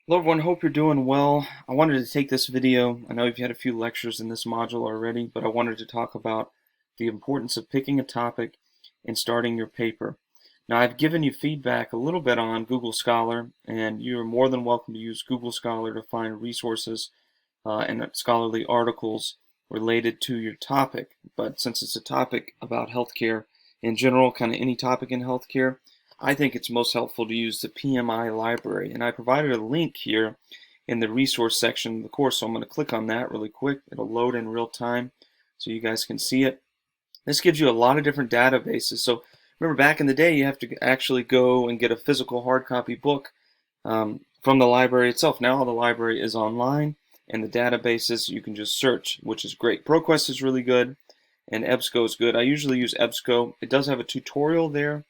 Hello everyone, hope you're doing well. I wanted to take this video. I know you've had a few lectures in this module already, but I wanted to talk about the importance of picking a topic and starting your paper. Now, I've given you feedback a little bit on Google Scholar, and you're more than welcome to use Google Scholar to find resources and scholarly articles related to your topic. But since it's a topic about healthcare in general, kind of any topic in healthcare, I think it's most helpful to use the PMI library. And I provided a link here in the resource section of the course, so I'm going to click on that really quick. It'll load in real time so you guys can see it. This gives you a lot of different databases. So remember, back in the day, you have to actually go and get a physical hard copy book from the library itself. Now the library is online, and the databases you can just search, which is great. ProQuest is really good, and EBSCO is good. I usually use EBSCO. It does have a tutorial there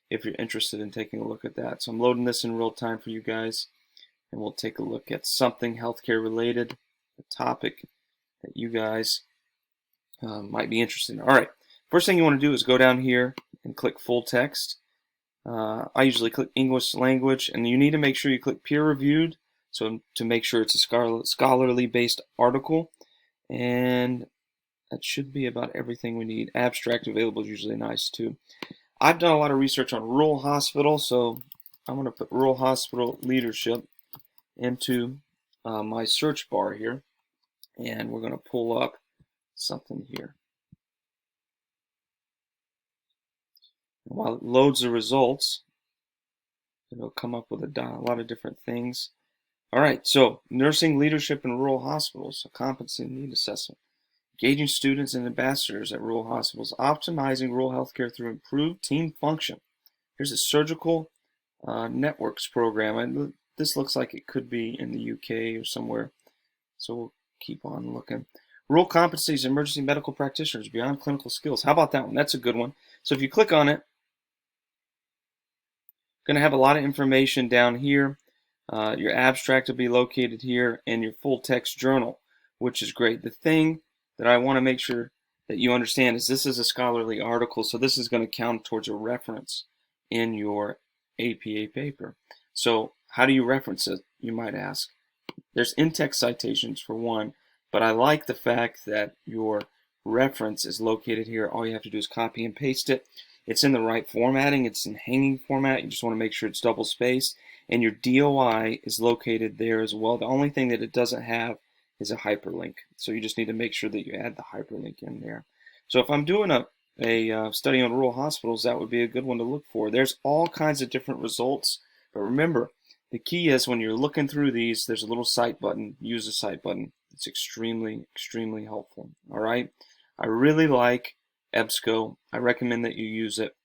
if you're interested in taking a look at that. So I'm loading this in real time for you guys, and we'll take a look at something healthcare related, a topic that you guys might be interested in. All right, first thing you want to do is go down here and click full text. I usually click English language, and you need to make sure you click peer reviewed, so to make sure it's a scholarly based article, and that should be about everything we need. Abstract available is usually nice too. I've done a lot of research on rural hospital, so I'm going to put rural hospital leadership into my search bar here, and we're going to pull up something here. And while it loads the results, it'll come up with a lot of different things. All right, so nursing leadership in rural hospitals, a competency and need assessment. Engaging students and ambassadors at rural hospitals, optimizing rural healthcare through improved team function. Here's a surgical networks program, and this looks like it could be in the UK or somewhere, so we'll keep on looking. Rural competencies, emergency medical practitioners, beyond clinical skills. How about that one? That's a good one. So if you click on it, going to have a lot of information down here. Your abstract will be located here, and your full text journal, which is great. The thing that I want to make sure that you understand is this is a scholarly article, so this is going to count towards a reference in your APA paper. So how do you reference it, you might ask? There's in-text citations for one, but I like the fact that your reference is located here. All you have to do is copy and paste it. It's in the right formatting. It's in hanging format. You just want to make sure it's double spaced. And your DOI is located there as well. The only thing that it doesn't have is a hyperlink. So you just need to make sure that you add the hyperlink in there. So if I'm doing a study on rural hospitals, that would be a good one to look for. There's all kinds of different results, but remember, the key is when you're looking through these, there's a little cite button. Use the cite button. It's extremely, extremely helpful. All right. I really like EBSCO. I recommend that you use it.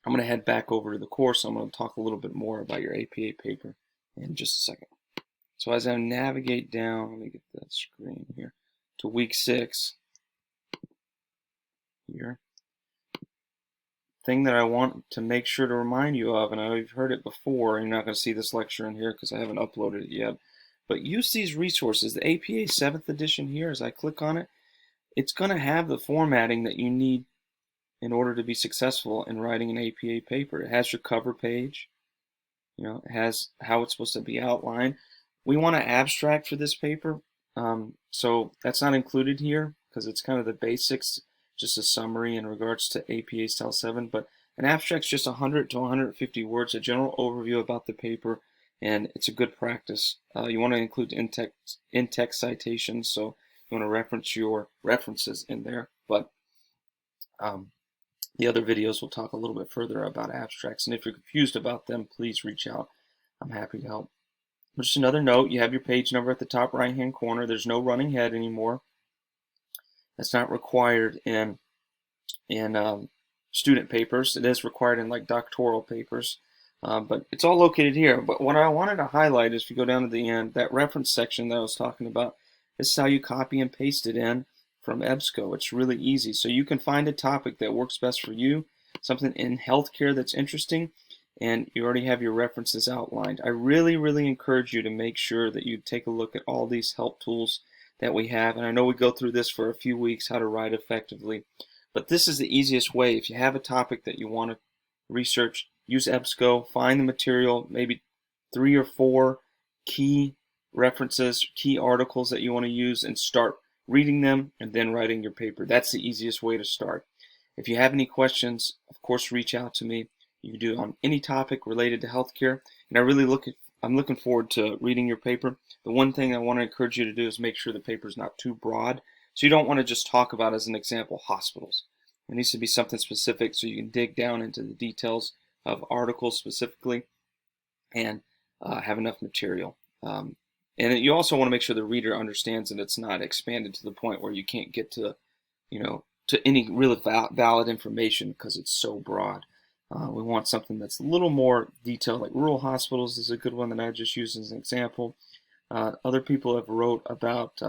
I'm going to head back over to the course. I'm going to talk a little bit more about your APA paper in just a second. So as I navigate down, let me get that screen here, to week 6 here. Thing that I want to make sure to remind you of, and I know you've heard it before, and you're not going to see this lecture in here because I haven't uploaded it yet, but use these resources. The APA 7th edition here, as I click on it, it's going to have the formatting that you need in order to be successful in writing an APA paper. It has your cover page, it has how it's supposed to be outlined. We want to abstract for this paper, so that's not included here because it's kind of the basics, just a summary in regards to APA Style 7, but an abstract's just 100 to 150 words, a general overview about the paper, and it's a good practice. You want to include in-text citations, so you want to reference your references in there, but the other videos will talk a little bit further about abstracts, and if you're confused about them, please reach out. I'm happy to help. Just another note, you have your page number at the top right-hand corner. There's no running head anymore. That's not required in student papers. It is required in like doctoral papers, but it's all located here. But what I wanted to highlight is if you go down to the end, that reference section that I was talking about, this is how you copy and paste it in from EBSCO. It's really easy. So you can find a topic that works best for you, something in healthcare that's interesting, and you already have your references outlined. I really, really encourage you to make sure that you take a look at all these help tools that we have. And I know we go through this for a few weeks, how to write effectively. But this is the easiest way. If you have a topic that you want to research, use EBSCO, find the material, maybe 3 or 4 key references, key articles that you want to use, and start reading them and then writing your paper. That's the easiest way to start. If you have any questions, of course, reach out to me. You can do it on any topic related to healthcare, and I'm looking forward to reading your paper. The one thing I want to encourage you to do is make sure the paper is not too broad. So you don't want to just talk about, as an example, hospitals. It needs to be something specific so you can dig down into the details of articles specifically and have enough material. And you also want to make sure the reader understands that it's not expanded to the point where you can't get to, to any really valid information because it's so broad. We want something that's a little more detailed, like rural hospitals is a good one that I just used as an example. Other people have wrote about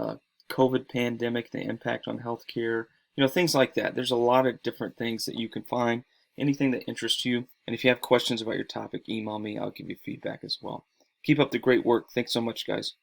COVID pandemic, the impact on healthcare, things like that. There's a lot of different things that you can find, anything that interests you. And if you have questions about your topic, email me. I'll give you feedback as well. Keep up the great work. Thanks so much, guys.